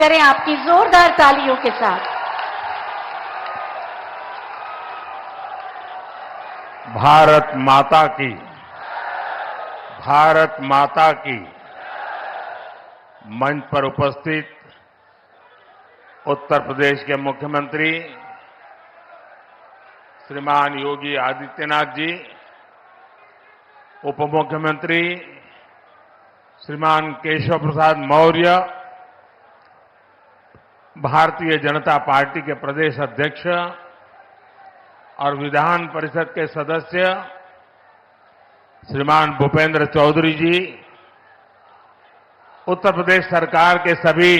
करें आपकी जोरदार तालियों के साथ। भारत माता की मंच पर उपस्थित उत्तर प्रदेश के मुख्यमंत्री श्रीमान योगी आदित्यनाथ जी, उप मुख्यमंत्री श्रीमान केशव प्रसाद मौर्य, भारतीय जनता पार्टी के प्रदेश अध्यक्ष और विधान परिषद के सदस्य श्रीमान भूपेंद्र चौधरी जी, उत्तर प्रदेश सरकार के सभी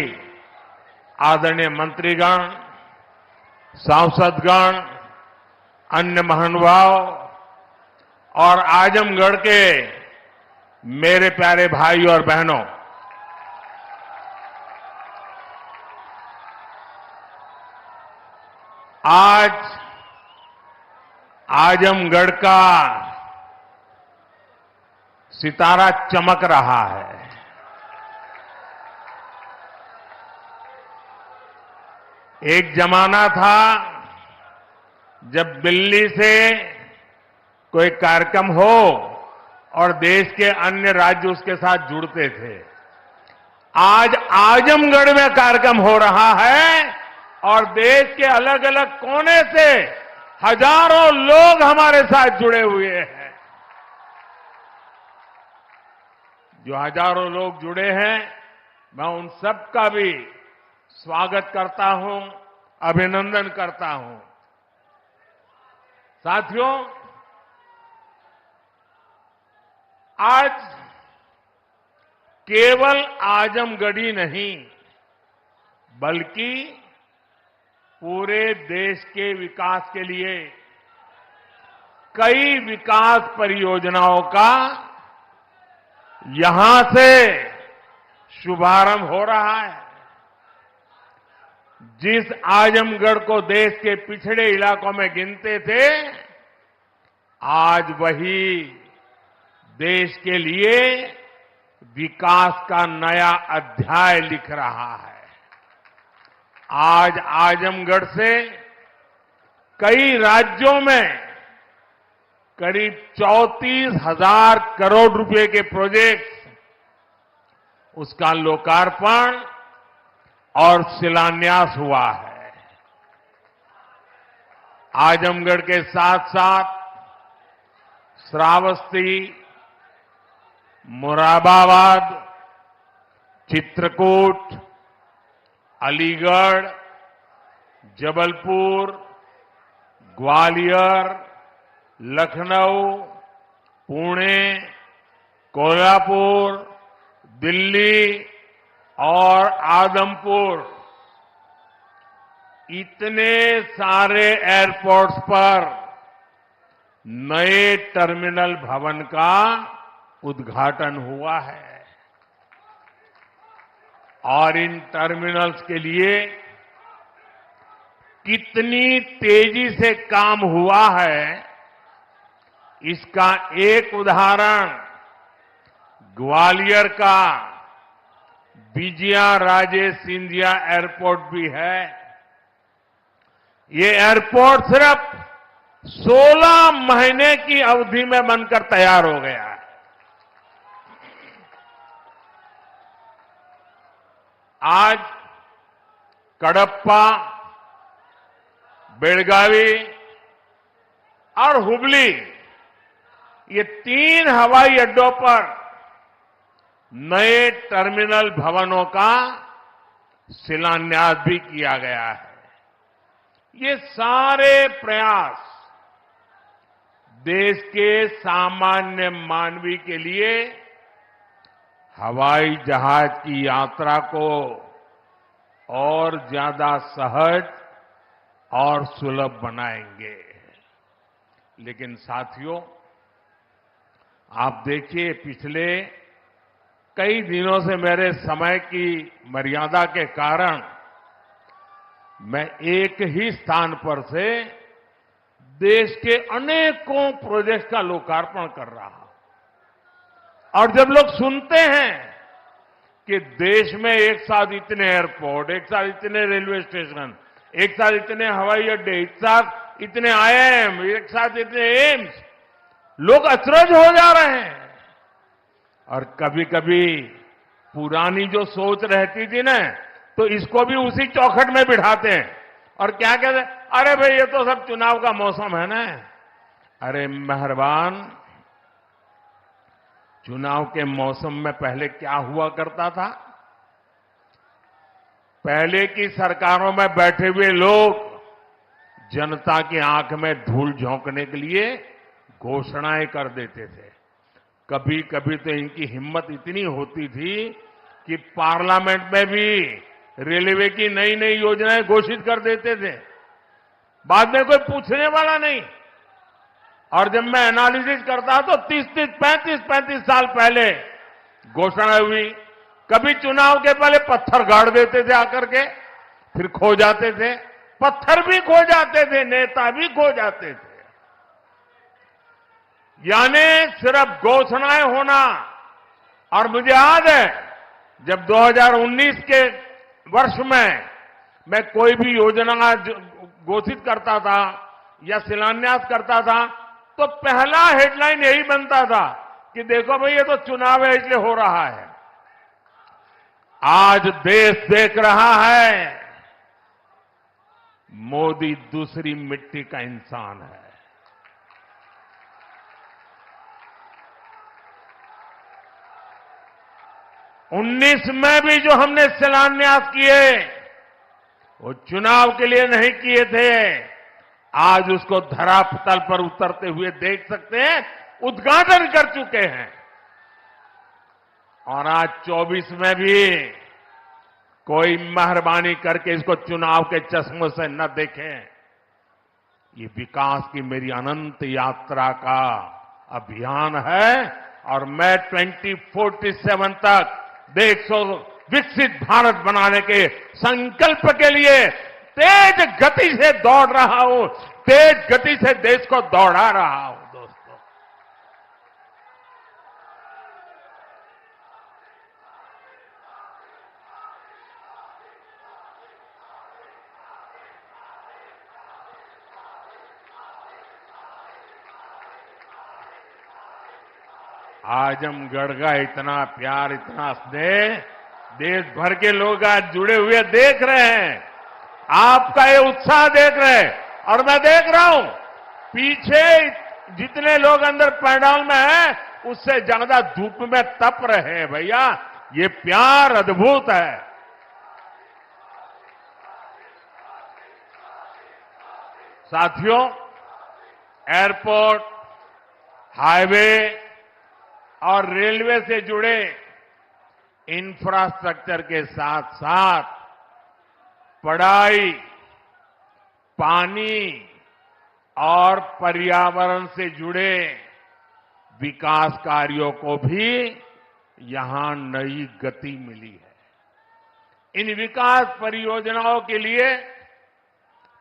आदरणीय मंत्रीगण, सांसदगण, अन्य महानुभाव और आजमगढ़ के मेरे प्यारे भाई और बहनों, आज आजमगढ़ का सितारा चमक रहा है। एक जमाना था जब दिल्ली से कोई कार्यक्रम हो और देश के अन्य राज्य उसके साथ जुड़ते थे। आज आजमगढ़ में कार्यक्रम हो रहा है और देश के अलग अलग कोने से हजारों लोग हमारे साथ जुड़े हुए हैं। जो हजारों लोग जुड़े हैं, मैं उन सबका भी स्वागत करता हूं, अभिनंदन करता हूं। साथियों, आज केवल आजमगढ़ी नहीं बल्कि पूरे देश के विकास के लिए कई विकास परियोजनाओं का यहां से शुभारंभ हो रहा है। जिस आजमगढ़ को देश के पिछड़े इलाकों में गिनते थे, आज वही देश के लिए विकास का नया अध्याय लिख रहा है। आज आजमगढ़ से कई राज्यों में करीब 34,000 करोड़ रुपए के प्रोजेक्ट्स, उसका लोकार्पण और शिलान्यास हुआ है। आजमगढ़ के साथ साथ श्रावस्ती, मुरादाबाद, चित्रकूट, अलीगढ़, जबलपुर, ग्वालियर, लखनऊ, पुणे, कोल्हापुर, दिल्ली और आदमपुर, इतने सारे एयरपोर्ट्स पर नए टर्मिनल भवन का उद्घाटन हुआ है। और इन टर्मिनल्स के लिए कितनी तेजी से काम हुआ है, इसका एक उदाहरण ग्वालियर का विजया राजे सिंधिया एयरपोर्ट भी है। ये एयरपोर्ट सिर्फ 16 महीने की अवधि में बनकर तैयार हो गया है। आज कडप्पा, बेळगावी और हुबली, ये 3 हवाई अड्डों पर नए टर्मिनल भवनों का शिलान्यास भी किया गया है। ये सारे प्रयास देश के सामान्य मानवी के लिए हवाई जहाज की यात्रा को और ज्यादा सहज और सुलभ बनाएंगे। लेकिन साथियों, आप देखिए, पिछले कई दिनों से मेरे समय की मर्यादा के कारण मैं एक ही स्थान पर से देश के अनेकों प्रोजेक्ट का लोकार्पण कर रहा हूं। और जब लोग सुनते हैं कि देश में एक साथ इतने एयरपोर्ट, एक साथ इतने रेलवे स्टेशन, एक साथ इतने हवाई अड्डे, एक साथ इतने आईआईएम, एक साथ इतने एम्स, लोग अचरज हो जा रहे हैं। और कभी कभी पुरानी जो सोच रहती थी ना, तो इसको भी उसी चौखट में बिठाते हैं और क्या कहते हैं, अरे भाई ये तो सब चुनाव का मौसम है ना। अरे मेहरबान, चुनाव के मौसम में पहले क्या हुआ करता था? पहले की सरकारों में बैठे हुए लोग जनता की आंख में धूल झोंकने के लिए घोषणाएं कर देते थे। कभी कभी तो इनकी हिम्मत इतनी होती थी कि पार्लियामेंट में भी रेलवे की नई नई योजनाएं घोषित कर देते थे, बाद में कोई पूछने वाला नहीं। और जब मैं एनालिसिस करता तो 35 साल पहले घोषणा हुई। कभी चुनाव के पहले पत्थर गाड़ देते थे आकर के, फिर खो जाते थे, पत्थर भी खो जाते थे, नेता भी खो जाते थे। यानी सिर्फ घोषणाएं होना। और मुझे याद है जब 2019 के वर्ष में मैं कोई भी योजना घोषित करता था या शिलान्यास करता था, तो पहला हेडलाइन यही बनता था कि देखो भाई ये तो चुनाव है इसलिए हो रहा है। आज देश देख रहा है मोदी दूसरी मिट्टी का इंसान है। 19 में भी जो हमने शिलान्यास किए वो चुनाव के लिए नहीं किए थे। आज उसको धरातल पर उतरते हुए देख सकते हैं, उद्घाटन कर चुके हैं। और आज 24 में भी कोई मेहरबानी करके इसको चुनाव के चश्मों से न देखें। ये विकास की मेरी अनंत यात्रा का अभियान है और मैं 2047 तक देश को विकसित भारत बनाने के संकल्प के लिए तेज गति से दौड़ रहा हूं, तेज गति से देश को दौड़ा रहा हूं। दोस्तों, आजमगढ़ का इतना प्यार, इतना स्नेह देश भर के लोग आज जुड़े हुए देख रहे हैं। आपका ये उत्साह देख रहे हैं और मैं देख रहा हूं पीछे जितने लोग अंदर पंडाल में हैं उससे ज्यादा धूप में तप रहे हैं। भैया ये प्यार अद्भुत है। साथियों, एयरपोर्ट, हाईवे और रेलवे से जुड़े इंफ्रास्ट्रक्चर के साथ साथ पढ़ाई, पानी और पर्यावरण से जुड़े विकास कार्यों को भी यहां नई गति मिली है। इन विकास परियोजनाओं के लिए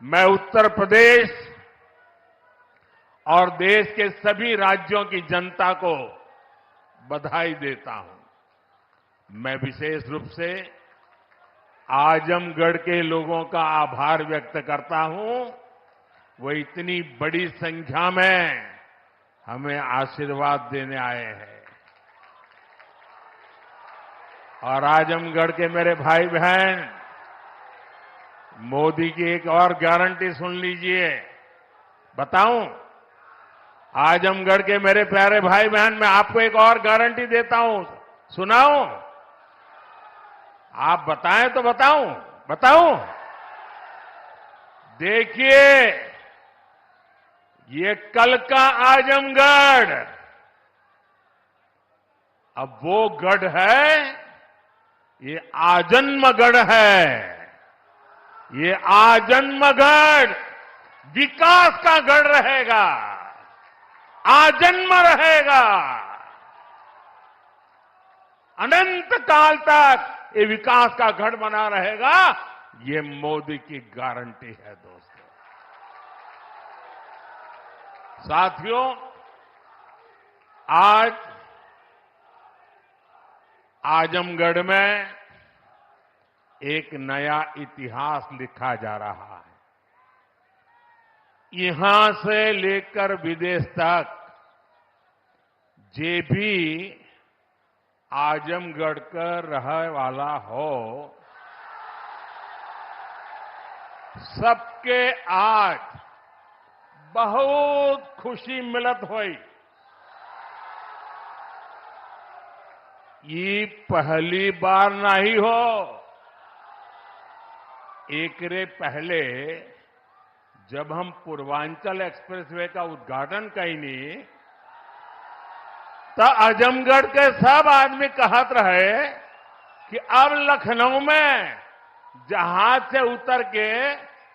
मैं उत्तर प्रदेश और देश के सभी राज्यों की जनता को बधाई देता हूं। मैं विशेष रूप से आजमगढ़ के लोगों का आभार व्यक्त करता हूं। वो इतनी बड़ी संख्या में हमें आशीर्वाद देने आए हैं। और आजमगढ़ के मेरे भाई बहन, मोदी की एक और गारंटी सुन लीजिए। बताऊं? आजमगढ़ के मेरे प्यारे भाई बहन, मैं आपको एक और गारंटी देता हूं, सुनाऊं? आप बताएं तो बताऊं? देखिए, ये कल का आजमगढ़ अब वो गढ़ है, ये आजन्मगढ़ है। ये आजन्मगढ़ विकास का गढ़ रहेगा, आजन्म रहेगा। अनंत काल तक ये विकास का गढ़ बना रहेगा। ये मोदी की गारंटी है। दोस्तों, साथियों, आज आजमगढ़ में एक नया इतिहास लिखा जा रहा है। यहां से लेकर विदेश तक जे भी आजमगढ़ का रहे वाला हो, सबके आज बहुत खुशी मिलत हुई। ये पहली बार नहीं हो। एकरे पहले जब हम पूर्वांचल एक्सप्रेसवे का उद्घाटन कईनी तो आजमगढ़ के सब आदमी कहत रहे कि अब लखनऊ में जहाज से उतर के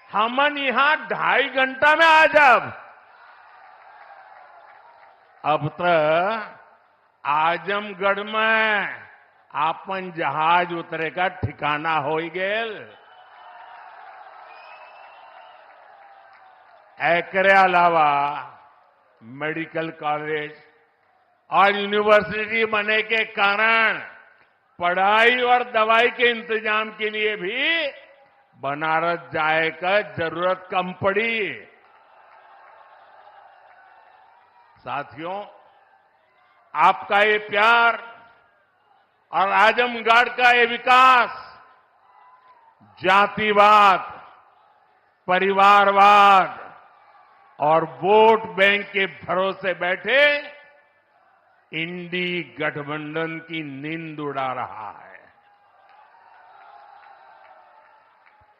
हमन यहां 2.5 घंटा में आ जाब। अब तक आजमगढ़ में आपन जहाज उतरे का ठिकाना हो गेल। एकरे अलावा मेडिकल कॉलेज और यूनिवर्सिटी बने के कारण पढ़ाई और दवाई के इंतजाम के लिए भी बनारस जाए का जरूरत कम पड़ी। साथियों, आपका ये प्यार और आजमगढ़ का ये विकास जातिवाद, परिवारवाद और वोट बैंक के भरोसे बैठे इंडी गठबंधन की नींद उड़ा रहा है।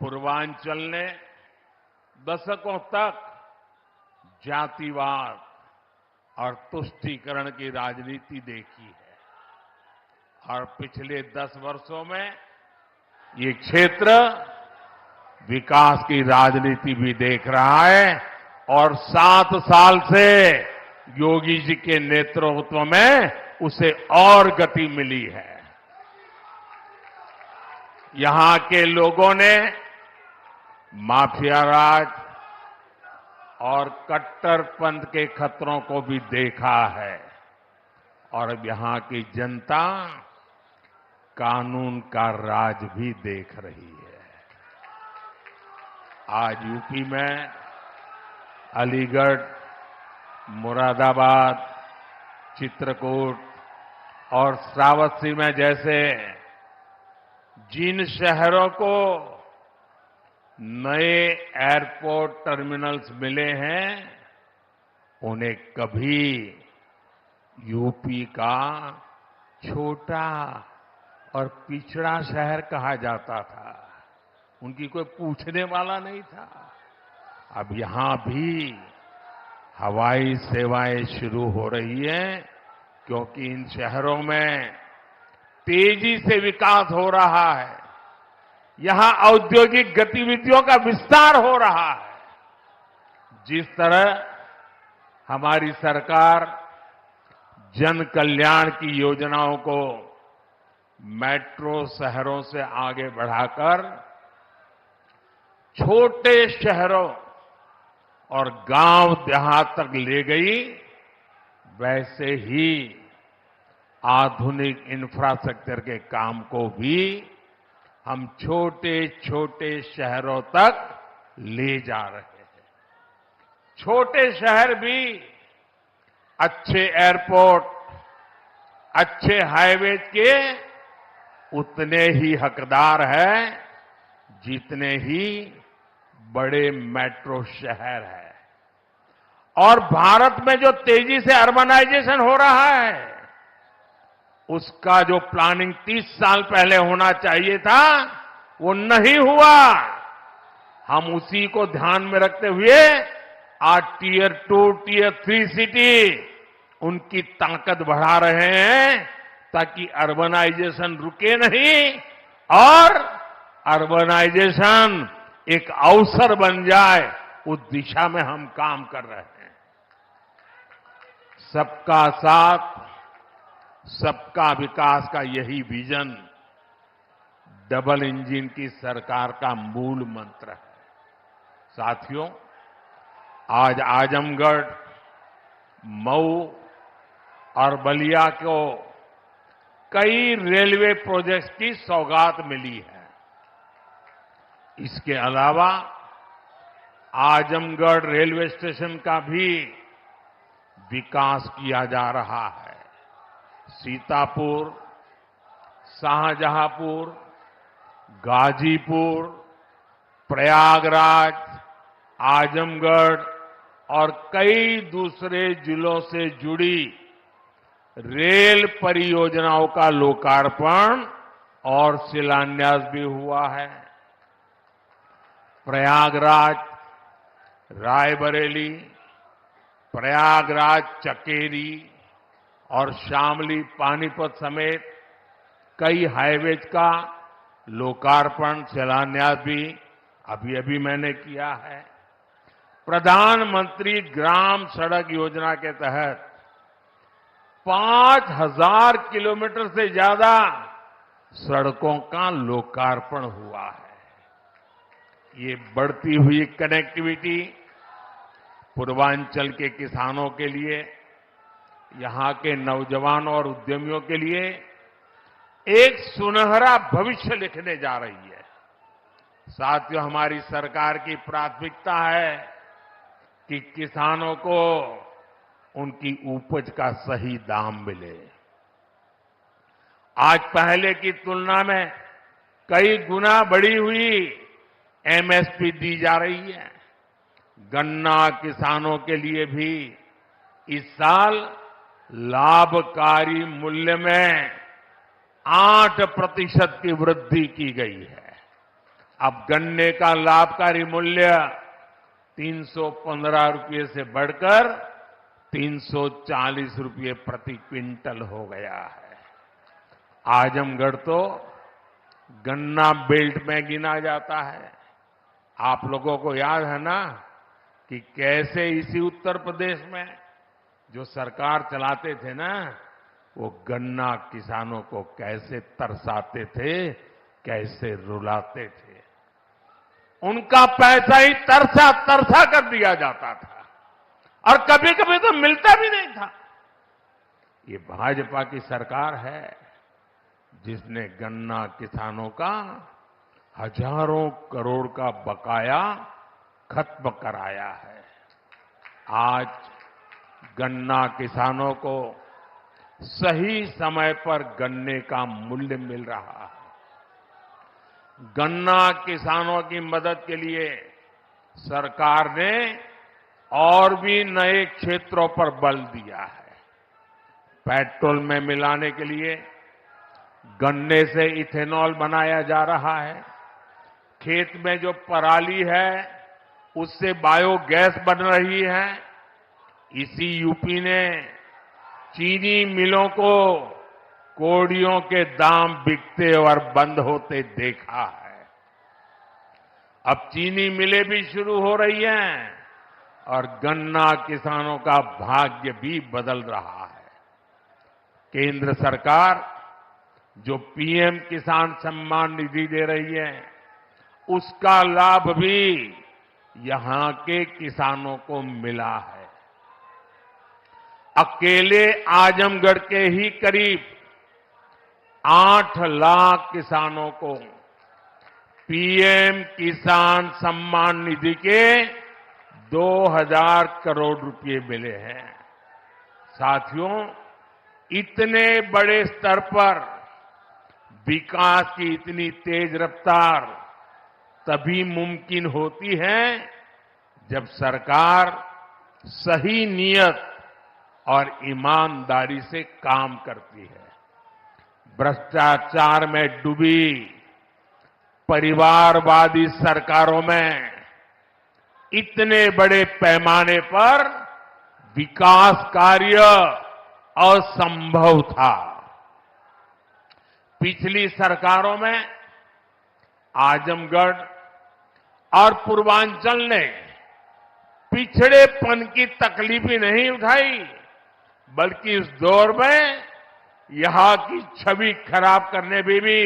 पूर्वांचल ने दशकों तक जातिवाद और तुष्टीकरण की राजनीति देखी है और पिछले 10 वर्षों में ये क्षेत्र विकास की राजनीति भी देख रहा है और 7 साल से योगी जी के नेतृत्व में उसे और गति मिली है। यहां के लोगों ने माफिया राज और कट्टरपंथ के खतरों को भी देखा है और अब यहां की जनता कानून का राज भी देख रही है। आज यूपी में अलीगढ़, मुरादाबाद, चित्रकूट और श्रावस्ती में जैसे जिन शहरों को नए एयरपोर्ट टर्मिनल्स मिले हैं, उन्हें कभी यूपी का छोटा और पिछड़ा शहर कहा जाता था। उनकी कोई पूछने वाला नहीं था। अब यहां भी हवाई सेवाएं शुरू हो रही हैं क्योंकि इन शहरों में तेजी से विकास हो रहा है। यहां औद्योगिक गतिविधियों का विस्तार हो रहा है। जिस तरह हमारी सरकार जन कल्याण की योजनाओं को मेट्रो शहरों से आगे बढ़ाकर छोटे शहरों और गांव देहात तक ले गई, वैसे ही आधुनिक इंफ्रास्ट्रक्चर के काम को भी हम छोटे छोटे शहरों तक ले जा रहे हैं। छोटे शहर भी अच्छे एयरपोर्ट, अच्छे हाईवे के उतने ही हकदार हैं जितने ही बड़े मेट्रो शहर है। और भारत में जो तेजी से अर्बनाइजेशन हो रहा है, उसका जो प्लानिंग 30 साल पहले होना चाहिए था, वो नहीं हुआ। हम उसी को ध्यान में रखते हुए आज टियर 2, टियर 3 सिटी उनकी ताकत बढ़ा रहे हैं ताकि अर्बनाइजेशन रुके नहीं और अर्बनाइजेशन एक अवसर बन जाए, उस दिशा में हम काम कर रहे हैं। सबका साथ, सबका विकास का यही विजन डबल इंजन की सरकार का मूल मंत्र है। साथियों, आज आजमगढ़, मऊ और बलिया को कई रेलवे प्रोजेक्ट्स की सौगात मिली है। इसके अलावा आजमगढ़ रेलवे स्टेशन का भी विकास किया जा रहा है। सीतापुर, शाहजहांपुर, गाजीपुर, प्रयागराज, आजमगढ़ और कई दूसरे जिलों से जुड़ी रेल परियोजनाओं का लोकार्पण और शिलान्यास भी हुआ है। प्रयागराज रायबरेली, प्रयागराज चकेरी और शामली पानीपत समेत कई हाईवेज का लोकार्पण शिलान्यास भी अभी अभी मैंने किया है। प्रधानमंत्री ग्राम सड़क योजना के तहत 5000 किलोमीटर से ज्यादा सड़कों का लोकार्पण हुआ है। ये बढ़ती हुई कनेक्टिविटी पूर्वांचल के किसानों के लिए, यहां के नौजवान और उद्यमियों के लिए एक सुनहरा भविष्य लिखने जा रही है। साथियों, हमारी सरकार की प्राथमिकता है कि किसानों को उनकी उपज का सही दाम मिले। आज पहले की तुलना में कई गुना बढ़ी हुई एमएसपी दी जा रही है। गन्ना किसानों के लिए भी इस साल लाभकारी मूल्य में 8% की वृद्धि की गई है। अब गन्ने का लाभकारी मूल्य 315 रुपये से बढ़कर 340 रुपये प्रति क्विंटल हो गया है। आजमगढ़ तो गन्ना बेल्ट में गिना जाता है। आप लोगों को याद है ना कि कैसे इसी उत्तर प्रदेश में जो सरकार चलाते थे ना, वो गन्ना किसानों को कैसे तरसाते थे, कैसे रुलाते थे। उनका पैसा ही तरसा तरसा कर दिया जाता था और कभी कभी तो मिलता भी नहीं था। ये भाजपा की सरकार है जिसने गन्ना किसानों का हजारों करोड़ का बकाया खत्म कराया है। आज गन्ना किसानों को सही समय पर गन्ने का मूल्य मिल रहा है। गन्ना किसानों की मदद के लिए सरकार ने और भी नए क्षेत्रों पर बल दिया है। पेट्रोल में मिलाने के लिए गन्ने से इथेनॉल बनाया जा रहा है। खेत में जो पराली है उससे बायोगैस बन रही है। इसी यूपी ने चीनी मिलों को कोड़ियों के दाम बिकते और बंद होते देखा है। अब चीनी मिलें भी शुरू हो रही हैं और गन्ना किसानों का भाग्य भी बदल रहा है। केंद्र सरकार जो पीएम किसान सम्मान निधि दे रही है, उसका लाभ भी यहां के किसानों को मिला है। अकेले आजमगढ़ के ही करीब 8 लाख किसानों को पीएम किसान सम्मान निधि के 2000 करोड़ रुपए मिले हैं। साथियों, इतने बड़े स्तर पर विकास की इतनी तेज रफ्तार तभी मुमकिन होती है जब सरकार सही नियत और ईमानदारी से काम करती है। भ्रष्टाचार में डूबी परिवारवादी सरकारों में इतने बड़े पैमाने पर विकास कार्य असंभव था। पिछली सरकारों में आजमगढ़ और पूर्वांचल ने पिछड़ेपन की तकलीफ ही नहीं उठाई, बल्कि इस दौर में यहां की छवि खराब करने में भी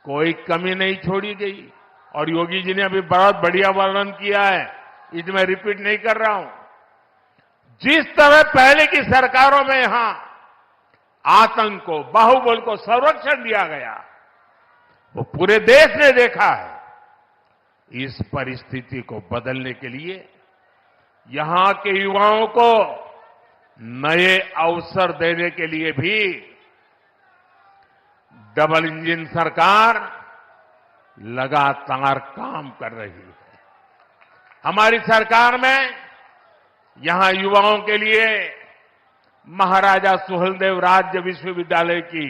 कोई कमी नहीं छोड़ी गई। और योगी जी ने अभी बहुत बढ़िया वर्णन किया है, इसे मैं रिपीट नहीं कर रहा हूं। जिस तरह पहले की सरकारों में यहां आतंक को, बाहुबल को संरक्षण दिया गया, वो पूरे देश ने देखा है। इस परिस्थिति को बदलने के लिए यहां के युवाओं को नए अवसर देने के लिए भी डबल इंजन सरकार लगातार काम कर रही है। हमारी सरकार में यहां युवाओं के लिए महाराजा सुहेलदेव राज्य विश्वविद्यालय की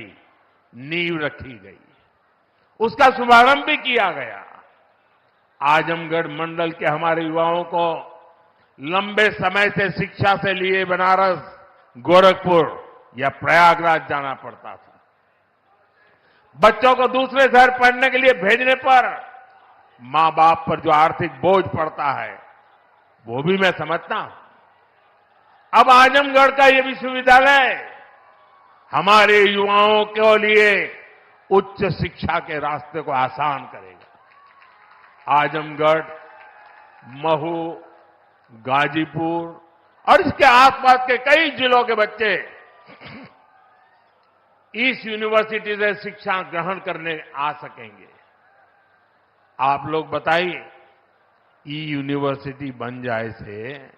नींव रखी गई, उसका शुभारंभ भी किया गया। आजमगढ़ मंडल के हमारे युवाओं को लंबे समय से शिक्षा से लिए बनारस, गोरखपुर या प्रयागराज जाना पड़ता था। बच्चों को दूसरे शहर पढ़ने के लिए भेजने पर मां बाप पर जो आर्थिक बोझ पड़ता है वो भी मैं समझता हूं। अब आजमगढ़ का ये विश्वविद्यालय हमारे युवाओं के लिए उच्च शिक्षा के रास्ते को आसान करेगा। आजमगढ़, महू, गाजीपुर और इसके आसपास के कई जिलों के बच्चे इस यूनिवर्सिटी से शिक्षा ग्रहण करने आ सकेंगे। आप लोग बताइए, ई यूनिवर्सिटी बन जाए से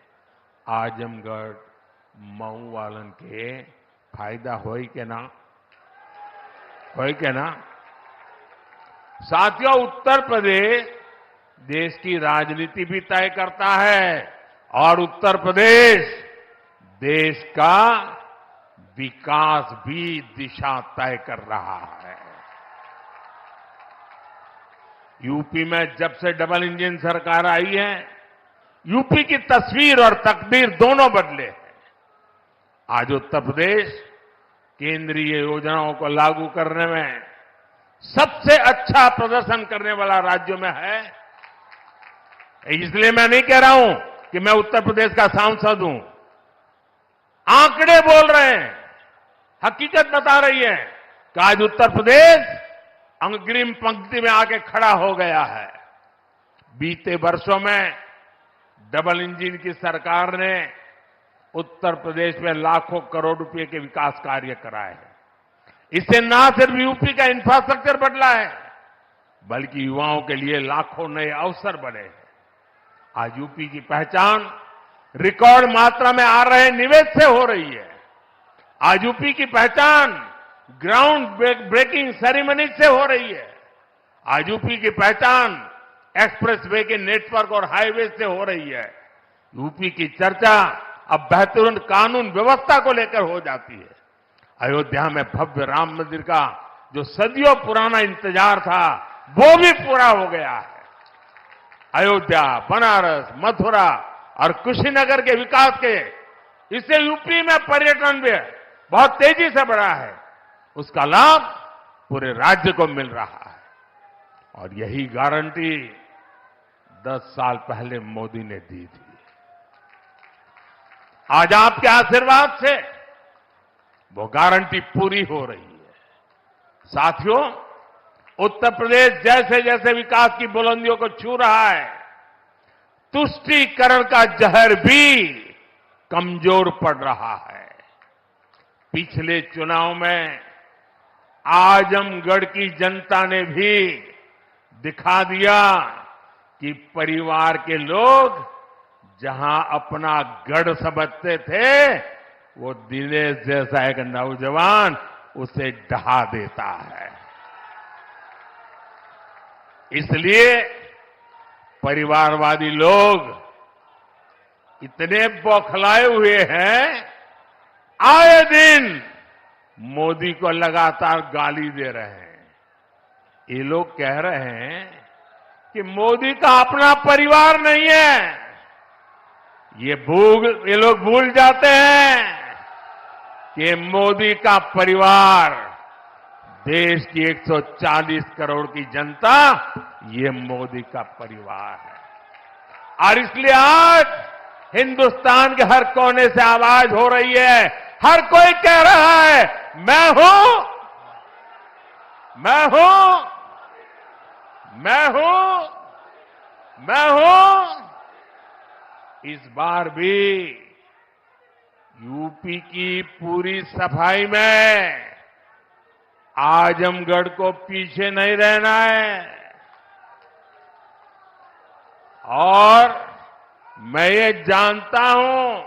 आजमगढ़, मऊ वालन के फायदा होई के ना? होई के ना? साथियों, उत्तर प्रदेश देश की राजनीति भी तय करता है और उत्तर प्रदेश देश का विकास भी दिशा तय कर रहा है। यूपी में जब से डबल इंजन सरकार आई है, यूपी की तस्वीर और तकदीर दोनों बदले हैं। आज उत्तर प्रदेश केंद्रीय योजनाओं को लागू करने में सबसे अच्छा प्रदर्शन करने वाला राज्यों में है। इसलिए मैं नहीं कह रहा हूं कि मैं उत्तर प्रदेश का सांसद हूं। आंकड़े बोल रहे हैं, हकीकत बता रही है कि आज उत्तर प्रदेश अग्रिम पंक्ति में आके खड़ा हो गया है। बीते वर्षों में डबल इंजन की सरकार ने उत्तर प्रदेश में लाखों करोड़ रुपए के विकास कार्य कराए हैं। इससे न सिर्फ यूपी का इंफ्रास्ट्रक्चर बदला है, बल्कि युवाओं के लिए लाखों नए अवसर बने हैं। आज यूपी की पहचान रिकॉर्ड मात्रा में आ रहे निवेश से हो रही है। आज यूपी की पहचान ग्राउंड ब्रेकिंग सेरेमनी से हो रही है। आज यूपी की पहचान एक्सप्रेसवे के नेटवर्क और हाईवे से हो रही है। यूपी की चर्चा अब बेहतरीन कानून व्यवस्था को लेकर हो जाती है। अयोध्या में भव्य राम मंदिर का जो सदियों पुराना इंतजार था, वो भी पूरा हो गया है। अयोध्या, बनारस, मथुरा और कुशीनगर के विकास के, इससे यूपी में पर्यटन भी बहुत तेजी से बढ़ा है। उसका लाभ पूरे राज्य को मिल रहा है और यही गारंटी 10 साल पहले मोदी ने दी थी। आज आपके आशीर्वाद से वो गारंटी पूरी हो रही है। साथियों, उत्तर प्रदेश जैसे जैसे विकास की बुलंदियों को छू रहा है, तुष्टीकरण का जहर भी कमजोर पड़ रहा है। पिछले चुनाव में आजमगढ़ की जनता ने भी दिखा दिया कि परिवार के लोग जहां अपना गढ़ समझते थे, वो दिनेश जैसा एक नौजवान उसे ढहा देता है। इसलिए परिवारवादी लोग इतने बौखलाए हुए हैं, आए दिन मोदी को लगातार गाली दे रहे हैं। ये लोग कह रहे हैं कि मोदी का अपना परिवार नहीं है। ये लोग भूल जाते हैं कि मोदी का परिवार देश की 140 करोड़ की जनता, ये मोदी का परिवार है। और इसलिए आज हिंदुस्तान के हर कोने से आवाज हो रही है, हर कोई कह रहा है, मैं हूं, मैं हूं, मैं हूं, मैं हूं। इस बार भी यूपी की पूरी सफाई में आजमगढ़ को पीछे नहीं रहना है। और मैं ये जानता हूं,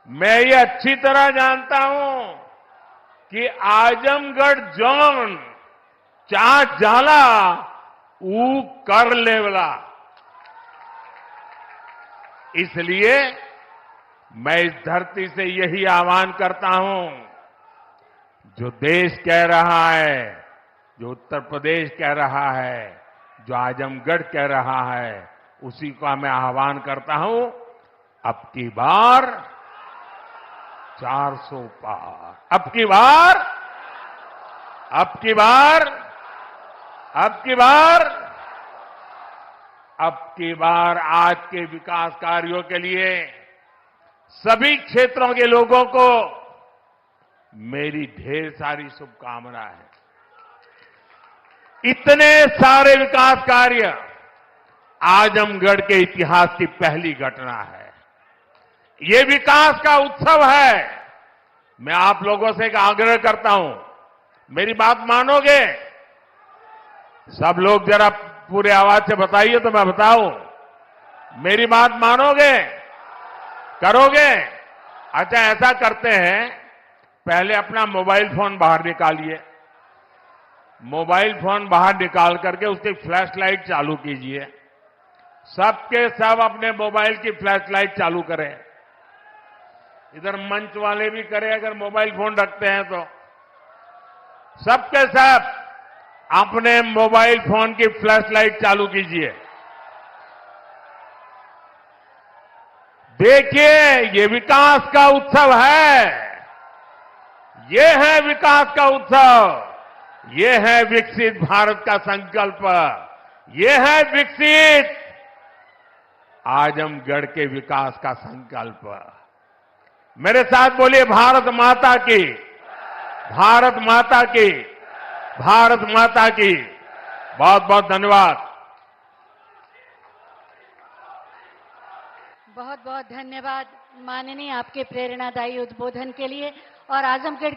मैं ये अच्छी तरह जानता हूं कि आजमगढ़ जोन चा जाला ऊ कर लेवला। इसलिए मैं इस धरती से यही आह्वान करता हूं, जो देश कह रहा है, जो उत्तर प्रदेश कह रहा है, जो आजमगढ़ कह रहा है, उसी का मैं आह्वान करता हूं, अब की बार 400 पार, अब की बार, अब की बार, अब की बार, अब की बार आज के विकास कार्यों के लिए सभी क्षेत्रों के लोगों को मेरी ढेर सारी शुभकामनाएं हैं। इतने सारे विकास कार्य आजमगढ़ के इतिहास की पहली घटना है। ये विकास का उत्सव है। मैं आप लोगों से एक आग्रह करता हूं, मेरी बात मानोगे? सब लोग जरा पूरे आवाज से बताइए तो मैं बताऊं। मेरी बात मानोगे? करोगे? अच्छा, ऐसा करते हैं, पहले अपना मोबाइल फोन बाहर निकालिए। मोबाइल फोन बाहर निकाल करके उसकी फ्लैश लाइट चालू कीजिए। सबके सब अपने मोबाइल की फ्लैश लाइट चालू करें। इधर मंच वाले भी करें अगर मोबाइल फोन रखते हैं तो। सबके सब अपने मोबाइल फोन की फ्लैश लाइट चालू कीजिए। देखिए, ये विकास का उत्सव है। ये है विकास का उत्सव। ये है विकसित भारत का संकल्प। ये है विकसित आजमगढ़ के विकास का संकल्प। मेरे साथ बोलिए, भारत माता की, भारत माता की, भारत माता की। बहुत बहुत धन्यवाद। बहुत बहुत धन्यवाद माननीय, आपके प्रेरणादायी उद्बोधन के लिए। और आजमगढ़ की